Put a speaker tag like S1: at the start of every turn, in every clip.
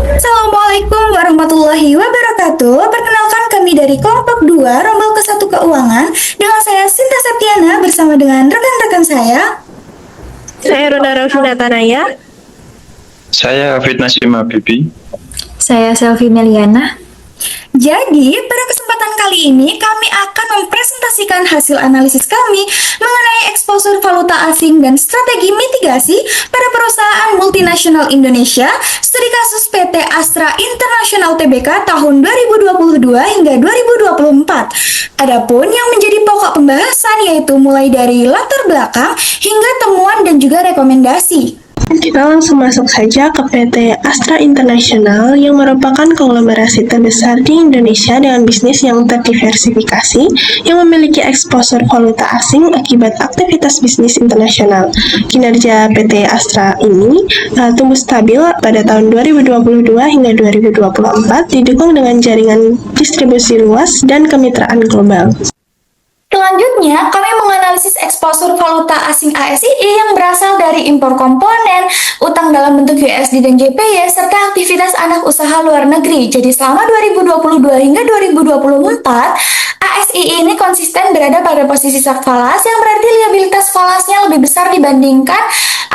S1: Assalamualaikum warahmatullahi wabarakatuh. Perkenalkan kami dari kelompok 2 Rombel ke-1 Keuangan. Dengan saya Sinta Septiana bersama dengan rekan-rekan saya.
S2: Saya Rona Raufina Tanaya.
S3: Saya Fitnah Sima Bibi.
S4: Saya Selvi Meliana.
S1: Jadi, pada kesempatan kali ini kami akan mempresentasikan hasil analisis kami mengenai eksposur valuta asing dan strategi mitigasi pada perusahaan multinasional Indonesia, studi kasus PT Astra International Tbk tahun 2022 hingga 2024. Adapun yang menjadi pokok pembahasan yaitu mulai dari latar belakang hingga temuan dan juga rekomendasi.
S2: Kita langsung masuk saja ke PT Astra International yang merupakan konglomerasi terbesar di Indonesia dengan bisnis yang terdiversifikasi yang memiliki eksposur valuta asing akibat aktivitas bisnis internasional. Kinerja PT Astra ini tumbuh stabil pada tahun 2022 hingga 2024 didukung dengan jaringan distribusi luas dan kemitraan global.
S1: Selanjutnya, kami menganalisis eksposur valuta asing ASII yang berasal dari impor komponen, utang dalam bentuk USD dan JPY, serta aktivitas anak usaha luar negeri. Jadi selama 2022 hingga 2024, ASII ini konsisten berada pada posisi sak falas, yang berarti liabilitas falasnya lebih besar dibandingkan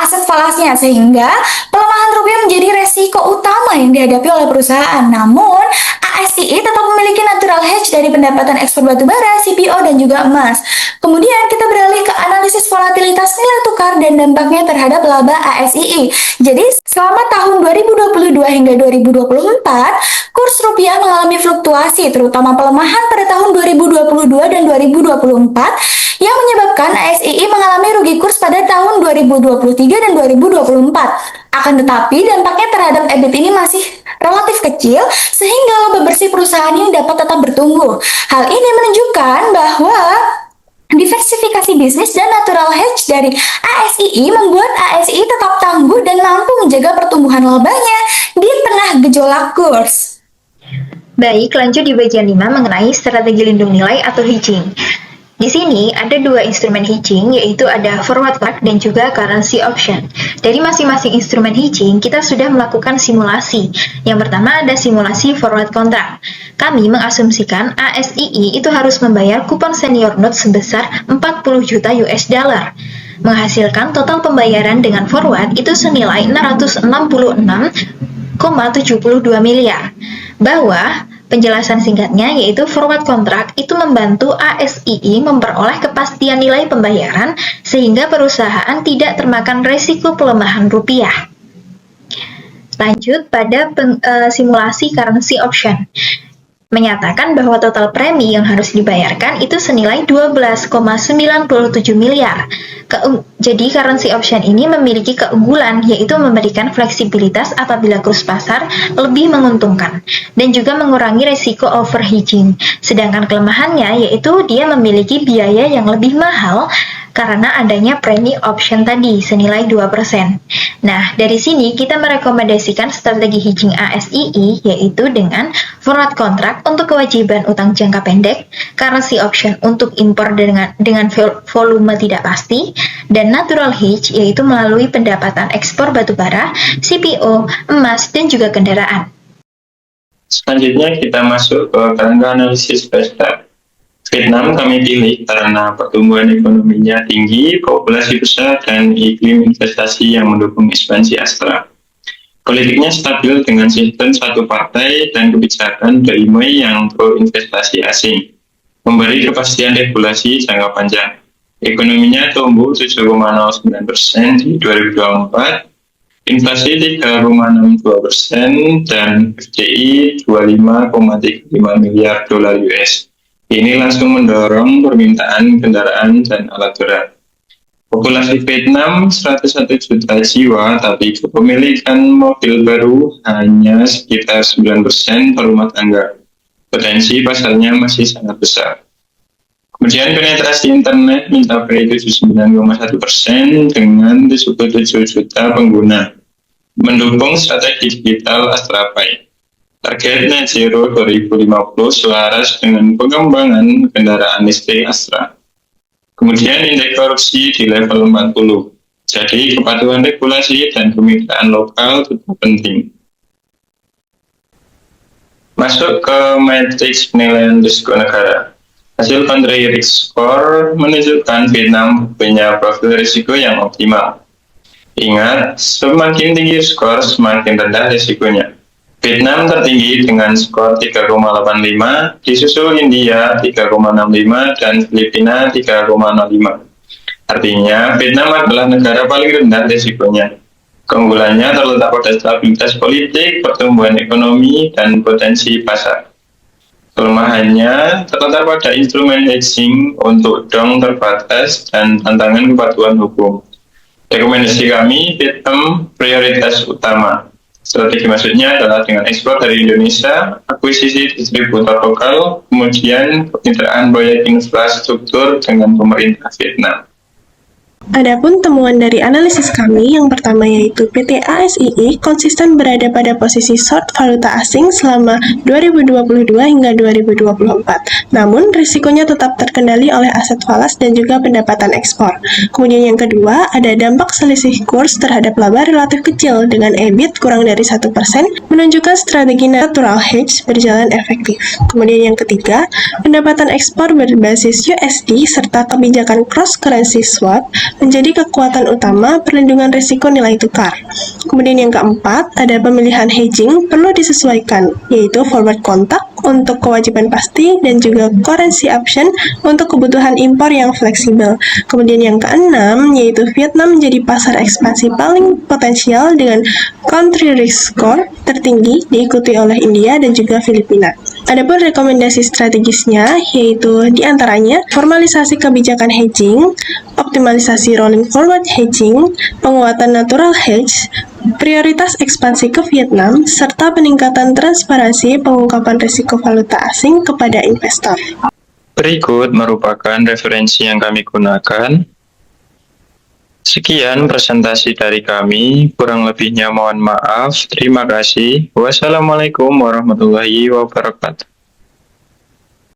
S1: aset falasnya, sehingga pelemahan rupiah menjadi resiko utama yang dihadapi oleh perusahaan. Namun, ASII tetap memiliki natural hedge dari pendapatan ekspor batubara, CPO, dan juga emas. Kemudian kita beralih ke analisis volatilitas nilai tukar dan dampaknya terhadap laba ASII. Jadi selama tahun 2022 hingga 2024, kurs rupiah mengalami fluktuasi, terutama pelemahan pada tahun 2022 dan 2024, yang menyebabkan ASII mengalami rugi kurs pada tahun 2023 dan 2024. Akan tetapi, dampaknya terhadap EBIT ini masih relatif kecil, sehingga laba bersih perusahaan ini dapat tetap bertumbuh. Hal ini menunjukkan bahwa diversifikasi bisnis dan natural hedge dari ASII membuat ASII tetap tangguh dan mampu menjaga pertumbuhan labanya di tengah gejolak kurs.
S4: Baik, lanjut di bagian 5 mengenai strategi lindung nilai atau hedging. Di sini ada dua instrumen hedging, yaitu ada forward contract dan juga currency option. Dari masing-masing instrumen hedging, kita sudah melakukan simulasi. Yang pertama ada simulasi forward contract. Kami mengasumsikan ASII itu harus membayar kupon senior note sebesar 40 juta US dollar. Menghasilkan total pembayaran dengan forward itu senilai 666,72 miliar. Bawah, penjelasan singkatnya yaitu forward contract itu membantu ASII memperoleh kepastian nilai pembayaran sehingga perusahaan tidak termakan risiko pelemahan rupiah. Lanjut pada simulasi currency option. Menyatakan bahwa total premi yang harus dibayarkan itu senilai 12,97 miliar. Jadi currency option ini memiliki keunggulan, yaitu memberikan fleksibilitas apabila kurs pasar lebih menguntungkan dan juga mengurangi risiko overhedging. Sedangkan kelemahannya yaitu dia memiliki biaya yang lebih mahal karena adanya premi option tadi senilai 2%. Nah, dari sini kita merekomendasikan strategi hedging ASII yaitu dengan forward contract untuk kewajiban utang jangka pendek, currency option untuk impor dengan volume tidak pasti, dan natural hedge yaitu melalui pendapatan ekspor batubara, CPO, emas, dan juga kendaraan.
S3: Selanjutnya kita masuk ke kerangka analisis pasar. Vietnam kami pilih karena pertumbuhan ekonominya tinggi, populasi besar, dan iklim investasi yang mendukung ekspansi Astra. Politiknya stabil dengan sistem satu partai dan kebijakan dari Mei yang pro investasi asing, memberi kepastian regulasi jangka panjang. Ekonominya tumbuh 7,09% di 2024, inflasi 3,62%, dan FDI 25,35 miliar dolar US. Ini langsung mendorong permintaan kendaraan dan alat berat. Populasi Vietnam 101 juta jiwa, tapi kepemilikan mobil baru hanya sekitar 9% per rumah tangga. Potensi pasarnya masih sangat besar. Kemudian penetrasi internet mencapai 79,1% dengan 77 juta pengguna, mendukung strategi digital Astrapay. Target net zero 2050 selaras dengan pengembangan kendaraan listrik Astra. Kemudian indeks korupsi di level 40. Jadi kepatuhan regulasi dan kemitraan lokal tetap penting. Masuk ke matriks penilaian risiko negara. Hasil country risk score menunjukkan Vietnam punya profil risiko yang optimal. Ingat, semakin tinggi skor, semakin rendah risikonya. Vietnam tertinggi dengan skor 3,85, disusul India 3,65, dan Filipina 3,05. Artinya, Vietnam adalah negara paling rendah risikonya. Keunggulannya terletak pada stabilitas politik, pertumbuhan ekonomi, dan potensi pasar. Kelemahannya terletak pada instrumen hedging untuk dong terbatas dan tantangan kepatuhan hukum. Rekomendasi kami, Vietnam prioritas utama. Strategi maksudnya adalah dengan ekspor dari Indonesia, akuisisi distributor lokal, kemudian kemitraan proyek infrastruktur dengan pemerintah Vietnam.
S2: Adapun temuan dari analisis kami yang pertama yaitu PT ASII konsisten berada pada posisi short valuta asing selama 2022 hingga 2024. Namun risikonya tetap terkendali oleh aset falas dan juga pendapatan ekspor. Kemudian yang kedua ada dampak selisih kurs terhadap laba relatif kecil dengan EBIT kurang dari 1%, menunjukkan strategi natural hedge berjalan efektif. Kemudian yang ketiga, pendapatan ekspor berbasis USD serta kebijakan cross currency swap menjadi kekuatan utama perlindungan risiko nilai tukar. Kemudian yang keempat, ada pemilihan hedging perlu disesuaikan, yaitu forward contract untuk kewajiban pasti dan juga currency option untuk kebutuhan impor yang fleksibel. Kemudian yang keenam, yaitu Vietnam menjadi pasar ekspansi paling potensial dengan country risk score tertinggi diikuti oleh India dan juga Filipina. Adapun rekomendasi strategisnya yaitu diantaranya formalisasi kebijakan hedging, optimalisasi rolling forward hedging, penguatan natural hedge, prioritas ekspansi ke Vietnam, serta peningkatan transparansi pengungkapan risiko valuta asing kepada investor.
S3: Berikut merupakan referensi yang kami gunakan. Sekian presentasi dari kami, kurang lebihnya mohon maaf. Terima kasih. Wassalamualaikum warahmatullahi wabarakatuh.